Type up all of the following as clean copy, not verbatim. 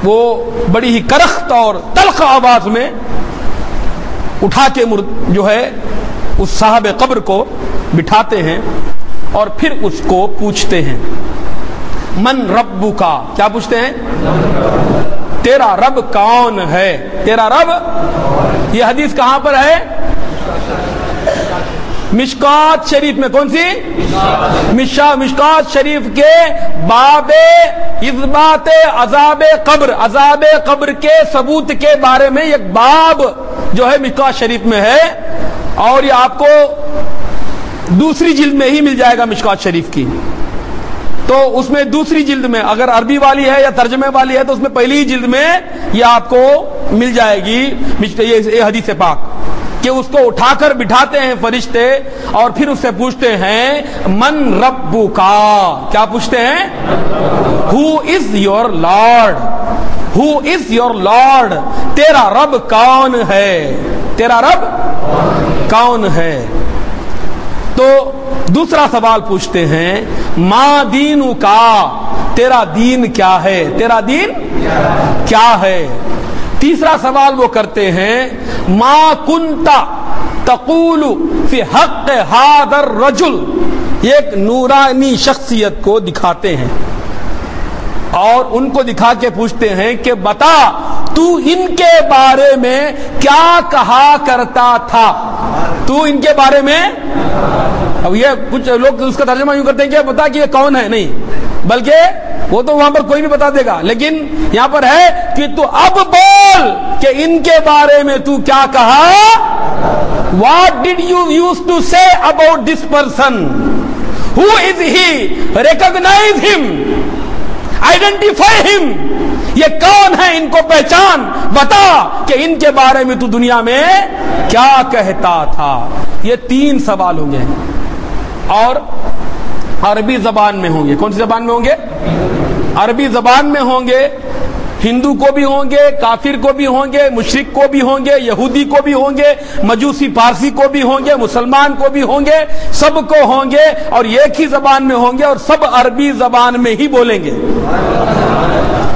وہ بڑی ہی کرخت اور تلخ آواز میں اٹھا کے جو ہے اس صاحب قبر کو بٹھاتے ہیں اور پھر اس کو پوچھتے ہیں من ربکا، کیا پوچھتے ہیں؟ تیرا رب کون ہے؟ تیرا رب، یہ حدیث کہاں پر ہے؟ مشکات شریف میں. کون سی؟ مشکات شریف کے باب اثبات عذاب قبر، عذاب قبر کے ثبوت کے بارے میں ایک باب جو ہے مشکات شریف میں ہے، اور یہ آپ کو دوسری جلد میں ہی مل جائے گا مشکات شریف کی. تو اس میں دوسری جلد میں، اگر عربی والی ہے یا ترجمے والی ہے تو اس میں پہلی ہی جلد میں یہ آپ کو مل جائے گی یہ حدیث پاک، کہ اس کو اٹھا کر بٹھاتے ہیں فرشتے اور پھر اس سے پوچھتے ہیں من ربکا، کیا پوچھتے ہیں؟ Who is your lord, who is your lord, تیرا رب کون ہے؟ تیرا رب کون ہے؟ تو دوسرا سوال پوچھتے ہیں ما دینو کا، تیرا دین کیا ہے؟ تیرا دین کیا ہے؟ تیسرا سوال وہ کرتے ہیں ما کنتا تقول فی حق ھذا الرجل، ایک نورانی شخصیت کو دکھاتے ہیں اور ان کو دکھا کے پوچھتے ہیں کہ بتا تو ان کے بارے میں کیا کہا کرتا تھا؟ تو ان کے بارے میں، اب یہ کچھ لوگ اس کا ترجمہ یوں کرتے ہیں کہ بتا کہ یہ کون ہے، نہیں، بلکہ وہ تو وہاں پر کوئی بھی بتا دے گا، لیکن یہاں پر ہے کہ تو اب بول کہ ان کے بارے میں تو کیا کہا. What did you used to say about this person? Who is he? Recognize him. Identify him. یہ کون ہے؟ ان کو پہچان، بتا کہ ان کے بارے میں تو دنیا میں کیا کہتا تھا. یہ تین سوال ہوں گے اور عربی زبان میں ہوں گے. کون سی زبان میں ہوں گے؟ عربی زبان میں ہوں گے. ہندو کو بھی ہوں گے، کافر کو بھی ہوں گے، مشرک کو بھی ہوں گے، یہودی کو بھی ہوں گے، مجوسی پارسی کو بھی ہوں گے، مسلمان کو بھی ہوں گے، سب کو ہوں گے اور ایک ہی زبان میں ہوں گے اور سب عربی زبان میں ہی بولیں گے،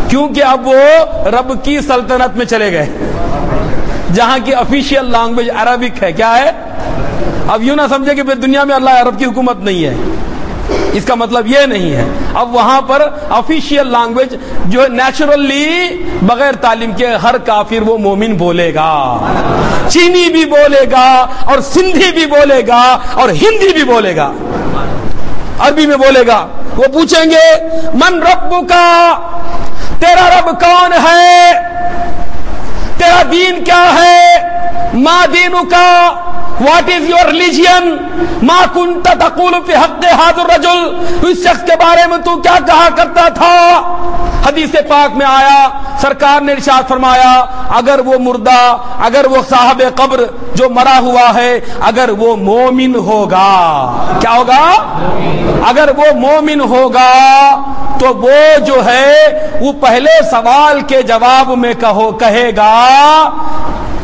کیونکہ اب وہ رب کی سلطنت میں چلے گئے جہاں کی آفیشیل لینگویج عربک ہے. کیا ہے؟ اب یوں نہ سمجھے کہ دنیا میں اللہ عرب کی حکومت نہیں ہے، اس کا مطلب یہ نہیں ہے. اب وہاں پر آفیشیل لینگویج جو نیچرلی بغیر تعلیم کے ہر کافر وہ مومن بولے گا، چینی بھی بولے گا اور سندھی بھی بولے گا اور ہندی بھی بولے گا، عربی میں بولے گا. وہ پوچھیں گے من ربکا، تیرا رب کون ہے؟ تیرا دین کیا ہے؟ ما دینکا، واٹ از یور ریلیجن؟ ما کنت تقول فی حق ھذا الرجل، اس شخص کے بارے میں تو کیا کہا کرتا تھا؟ حدیث پاک میں آیا، سرکار نے ارشاد فرمایا اگر وہ مردہ، اگر وہ صاحب قبر جو مرا ہوا ہے، اگر وہ مومن ہوگا، کیا ہوگا؟ اگر وہ مومن ہوگا تو وہ جو ہے وہ پہلے سوال کے جواب میں کہے گا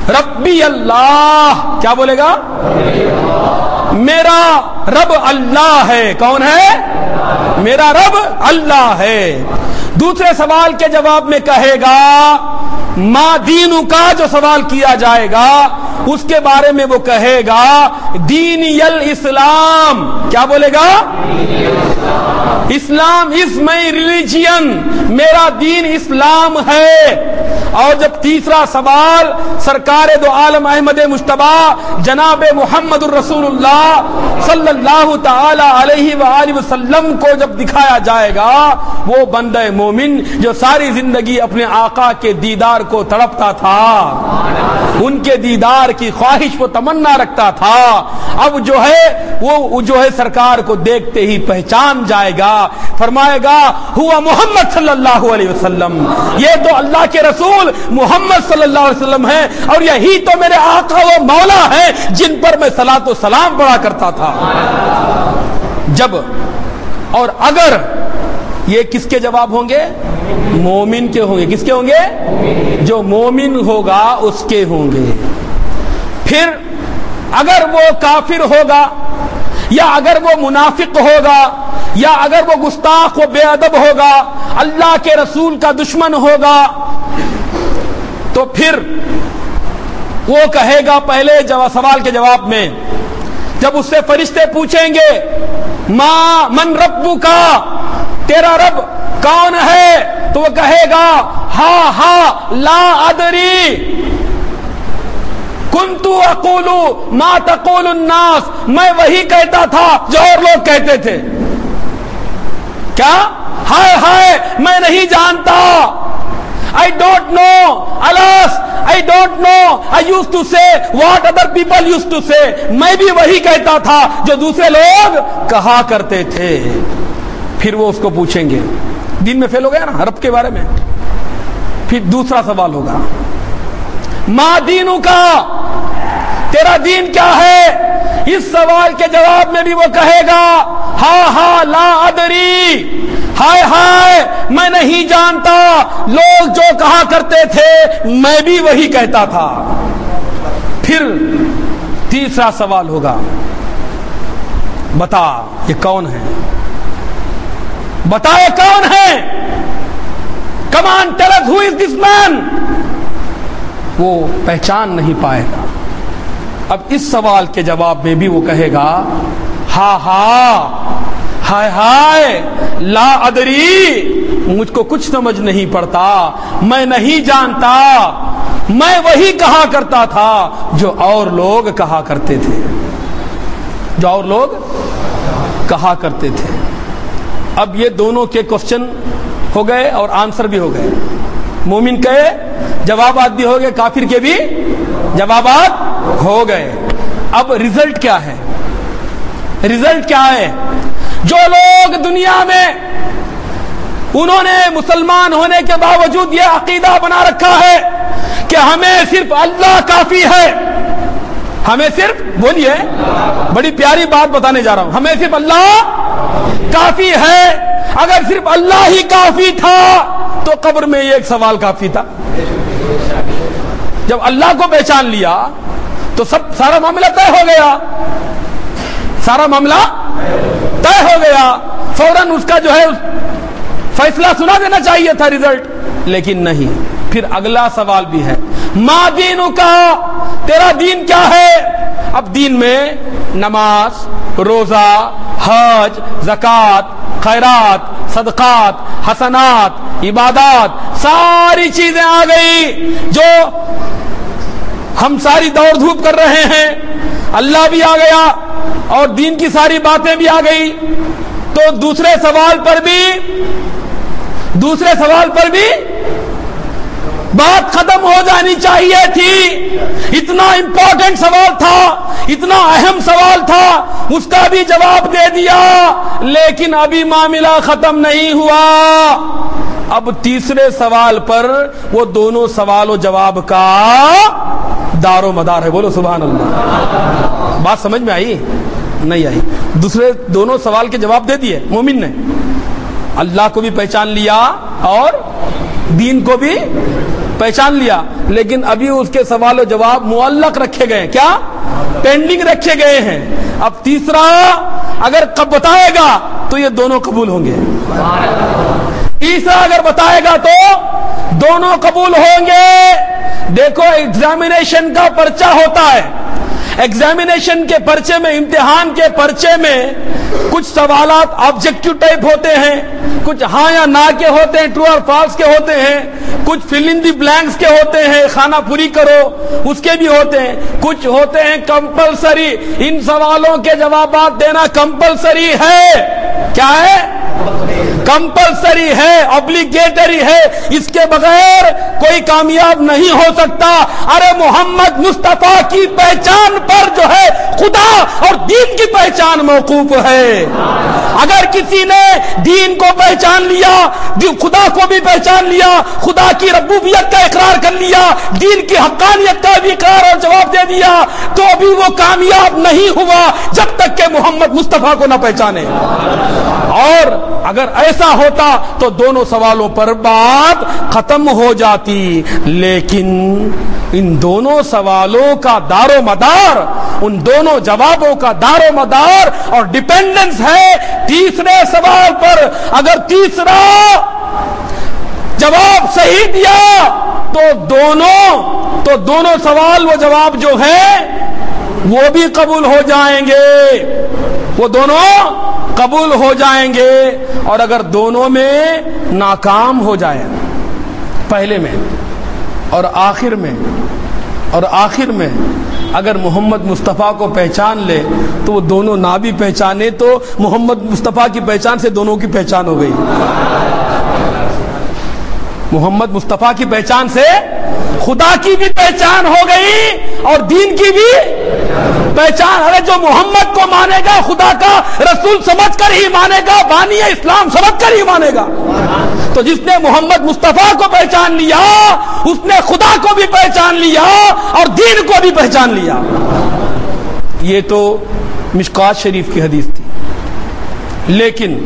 ربی اللہ، کیا بولے گا؟ میرا رب اللہ ہے. کون ہے؟ میرا رب اللہ ہے. دوسرے سوال کے جواب میں کہے گا ما دینو کا، جو سوال کیا جائے گا اس کے بارے میں وہ کہے گا دینی الاسلام، کیا بولے گا؟ اسلام از مائی ریلیجن، میرا دین اسلام ہے. اور جب تیسرا سوال سرکار دو عالم احمد مجتبی جناب محمد الرسول اللہ صلی اللہ تعالی علیہ وآلہ وسلم کو جب دکھایا جائے گا، وہ بندہ مومن جو ساری زندگی اپنے آقا کے دیدار کو تڑپتا تھا، ان کے دیدار کی خواہش وہ تمنا رکھتا تھا، اب جو ہے وہ جو ہے سرکار کو دیکھتے ہی پہچان جائے گا، فرمائے گا ہوا محمد صلی اللہ علیہ وسلم، یہ تو اللہ کے رسول محمد صلی اللہ علیہ وسلم ہے اور یہی تو میرے آقا و مولا ہے جن پر میں صلاۃ و سلام پڑھا کرتا تھا. جب اور اگر یہ کس کے جواب ہوں گے؟ مومن کے ہوں گے. کس کے ہوں گے؟ جو مومن ہوگا اس کے ہوں گے. پھر اگر وہ کافر ہوگا یا اگر وہ منافق ہوگا یا اگر وہ گستاخ و بے ادب ہوگا، اللہ کے رسول کا دشمن ہوگا تو پھر وہ کہے گا پہلے سوال کے جواب میں جب اس سے فرشتے پوچھیں گے ماں من ربک، تیرا رب کون ہے، تو وہ کہے گا ہا لا ادری کنت اقول ما تقول الناس، میں وہی کہتا تھا جو اور لوگ کہتے تھے. کیا؟ ہائے میں نہیں جانتا. I don't know. Alas, I don't know. I used to say what other people used to say. میں بھی وہی کہتا تھا جو دوسرے لوگ کہا کرتے تھے. پھر وہ اس کو پوچھیں گے، دین میں فیل ہو گیا نا رب کے بارے میں. پھر دوسرا سوال ہوگا ما دینک، تیرا دین کیا ہے. اس سوال کے جواب میں بھی وہ کہے گا ہا لا ادری، ہائے میں نہیں جانتا، لوگ جو کہا کرتے تھے میں بھی وہی کہتا تھا. پھر تیسرا سوال ہوگا بتا یہ کون ہے، بتا یہ کون ہے. Come on, tell us who is this man. وہ پہچان نہیں پائے گا. اب اس سوال کے جواب میں بھی وہ کہے گا ہائے لا ادری، مجھ کو کچھ سمجھ نہیں پڑتا، میں نہیں جانتا، میں وہی کہا کرتا تھا جو اور لوگ کہا کرتے تھے، جو اور لوگ کہا کرتے تھے. اب یہ دونوں کے کوسچن ہو گئے اور آنسر بھی ہو گئے. مومن کے جوابات بھی ہو گئے، کافر کے بھی جوابات ہو گئے. اب رزلٹ کیا ہے؟ رزلٹ کیا ہے؟ جو لوگ دنیا میں انہوں نے مسلمان ہونے کے باوجود یہ عقیدہ بنا رکھا ہے کہ ہمیں صرف اللہ کافی ہے، ہمیں صرف، بولیے بڑی پیاری بات بتانے جا رہا ہوں، ہمیں صرف اللہ کافی ہے. اگر صرف اللہ ہی کافی تھا تو قبر میں یہ ایک سوال کافی تھا. جب اللہ کو پہچان لیا تو سارا معاملہ طے ہو گیا، سارا معاملہ طے ہو گیا. فوراً اس کا جو ہے فیصلہ سنا دینا چاہیے تھا، رزلٹ. لیکن نہیں. پھر اگلا سوال بھی ہے ما دینک، تیرا دین کیا ہے. اب دین میں نماز، روزہ، حج، زکوٰۃ، خیرات، صدقات، حسنات، عبادات، ساری چیزیں آ گئی جو ہم ساری دوڑ دھوپ کر رہے ہیں. اللہ بھی آ گیا اور دین کی ساری باتیں بھی آ گئی. تو دوسرے سوال پر بھی بات ختم ہو جانی چاہیے تھی. اتنا امپورٹنٹ سوال تھا، اتنا اہم سوال تھا، اس کا بھی جواب دے دیا. لیکن ابھی معاملہ ختم نہیں ہوا. اب تیسرے سوال پر وہ دونوں سوال و جواب کا دار و مدار ہے. بولو سبحان اللہ. بات سمجھ میں آئی؟ نہیں آئی. دوسرے دونوں سوال کے جواب دے دیے مومن نے. اللہ کو بھی پہچان لیا اور دین کو بھی پہچان لیا. لیکن ابھی اس کے سوال و جواب معلق رکھے گئے، کیا پینڈنگ رکھے گئے ہیں. اب تیسرا اگر بتائے گا تو یہ دونوں قبول ہوں گے. تیسرا اگر بتائے گا تو دونوں قبول ہوں گے. دیکھو ایگزامینیشن کا پرچہ ہوتا ہے. ایگزامینیشن کے پرچے میں، امتحان کے پرچے میں کچھ سوالات آبجیکٹیو ٹائپ ہوتے ہیں، کچھ ہاں یا نہ کے ہوتے ہیں، ٹرو اور فالس کے ہوتے ہیں، کچھ فل ان دی بلینکس کے ہوتے ہیں، خانہ پوری کرو اس کے بھی ہوتے ہیں، کچھ ہوتے ہیں کمپلسری. ان سوالوں کے جوابات دینا کمپلسری ہے. کیا ہے؟ کمپلسری ہے، obligatory ہے. اس کے بغیر کوئی کامیاب نہیں ہو سکتا. ارے محمد مصطفیٰ کی پہچان پر جو ہے خدا اور دین کی پہچان موقوف ہے. اگر کسی نے دین کو پہچان لیا، خدا کو بھی پہچان لیا، خدا کی ربوبیت کا اقرار کر لیا، دین کی حقانیت کا بھی اقرار اور جواب دے دیا، تو بھی وہ کامیاب نہیں ہوا جب تک کہ محمد مصطفیٰ کو نہ پہچانے. اور اگر ایسا ہوتا تو دونوں سوالوں پر بات ختم ہو جاتی. لیکن ان دونوں سوالوں کا دار و مدار، ان دونوں جوابوں کا دار و مدار اور ڈیپینڈنس ہے تیسرے سوال پر. اگر تیسرا جواب صحیح دیا تو دونوں سوال وہ جواب جو ہے وہ بھی قبول ہو جائیں گے، وہ دونوں قبول ہو جائیں گے۔ اور اگر دونوں میں ناکام ہو جائے، پہلے میں اور آخر میں اگر محمد مصطفیٰ کو پہچان لے تو وہ دونوں نہ بھی پہچانے تو محمد مصطفیٰ کی پہچان سے دونوں کی پہچان ہو گئی۔ محمد مصطفیٰ کی پہچان سے خدا کی بھی پہچان ہو گئی اور دین کی بھی پہچان۔ ارے جو محمد کو مانے گا خدا کا رسول سمجھ کر ہی مانے گا، بانی اسلام سمجھ کر ہی مانے گا۔ تو جس نے محمد مصطفیٰ کو پہچان لیا اس نے خدا کو بھی پہچان لیا اور دین کو بھی پہچان لیا۔ یہ تو مشکوٰۃ شریف کی حدیث تھی، لیکن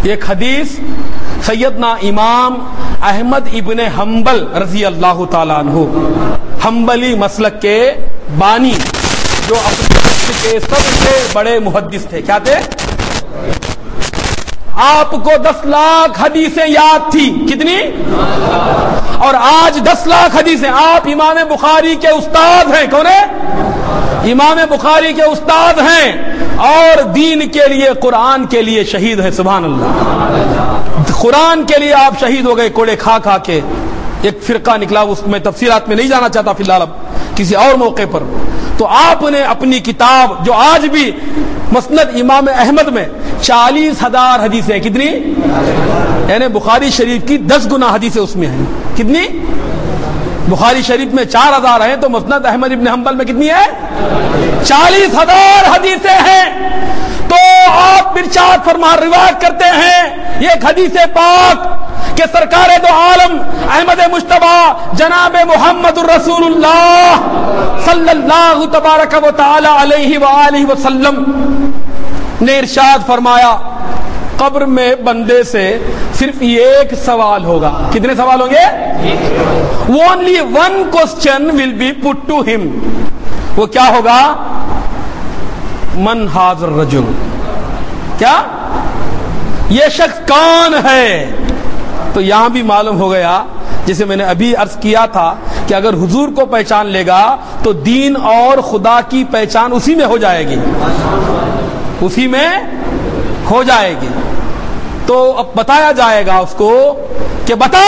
ایک حدیث سیدنا امام احمد ابن حنبل رضی اللہ تعالیٰ عنہ، حنبلی مسلک کے بانی، جو اپنے وقت کے سب سے بڑے محدث تھے، کیا تھے؟ آپ کو 10 لاکھ حدیثیں یاد تھی، کتنی؟ اور آج 10 لاکھ حدیثیں۔ آپ امام بخاری کے استاد ہیں، کون ہے؟ امام بخاری کے استاد ہیں اور دین کے لیے، قرآن کے لیے شہید ہے، سبحان اللہ۔ قرآن کے لیے آپ شہید ہو گئے کوڑے کھا کھا کے۔ ایک فرقہ نکلا، اس میں تفصیلات میں نہیں جانا چاہتا فی الحال، اب کسی اور موقع پر۔ تو آپ نے اپنی کتاب جو آج بھی مسند امام احمد میں 40,000 حدیثیں، کتنی؟ یعنی بخاری شریف کی 10 گنا حدیثیں اس میں ہیں۔ کتنی؟ بخاری شریف میں 4,000 ہیں تو مسند احمد ابن حنبل میں کتنی ہے؟ 40,000 حدیثیں ہیں۔ تو آپ ارشاد فرما روایت کرتے ہیں یہ ایک حدیث پاک کہ سرکار دو عالم احمد مجتبی جناب محمد الرسول اللہ صلی اللہ تبارک و تعالی علیہ وآلہ وسلم نے ارشاد فرمایا قبر میں بندے سے صرف ایک سوال ہوگا۔ کتنے سوال ہوں گے؟ Only one question will be put to him۔ وہ کیا ہوگا؟ من حاضر رجل، کیا یہ شخص کون ہے؟ تو یہاں بھی معلوم ہو گیا، جسے میں نے ابھی عرض کیا تھا کہ اگر حضور کو پہچان لے گا تو دین اور خدا کی پہچان اسی میں ہو جائے گی، اسی میں ہو جائے گی۔ تو اب بتایا جائے گا اس کو کہ بتا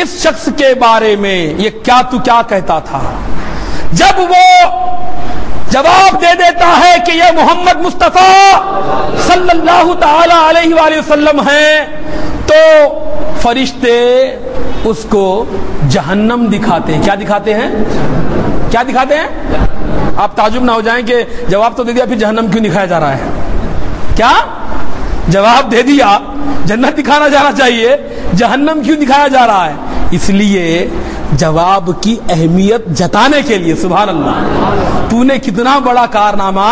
اس شخص کے بارے میں یہ کیا تو کیا کہتا تھا۔ جب وہ جواب دے دیتا ہے کہ یہ محمد مصطفیٰ صلی اللہ تعالی علیہ وآلہ وسلم ہیں تو فرشتے اس کو جہنم دکھاتے ہیں۔ کیا دکھاتے ہیں؟ کیا دکھاتے ہیں؟ آپ تعجب نہ ہو جائیں کہ جواب تو دے دیا پھر جہنم کیوں دکھایا جا رہا ہے؟ کیا جواب دے دیا جنت دکھانا جانا چاہیے، جہنم کیوں دکھایا جا رہا ہے؟ اس لیے جواب کی اہمیت جتانے کے لیے۔ سبحان اللہ، تو نے کتنا بڑا کارنامہ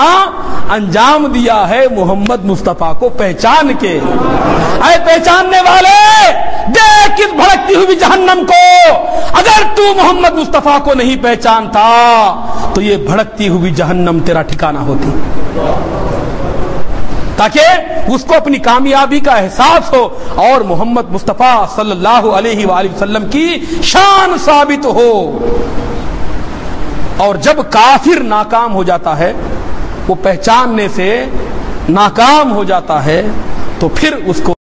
انجام دیا ہے محمد مصطفیٰ کو پہچان کے۔ اے پہچاننے والے دیکھ اس بھڑکتی ہوئی جہنم کو، اگر تو محمد مصطفیٰ کو نہیں پہچانتا تو یہ بھڑکتی ہوئی جہنم تیرا ٹھکانہ ہوتی، تاکہ اس کو اپنی کامیابی کا احساس ہو اور محمد مصطفیٰ صلی اللہ علیہ وآلہ وسلم کی شان ثابت ہو۔ اور جب کافر ناکام ہو جاتا ہے، وہ پہچاننے سے ناکام ہو جاتا ہے، تو پھر اس کو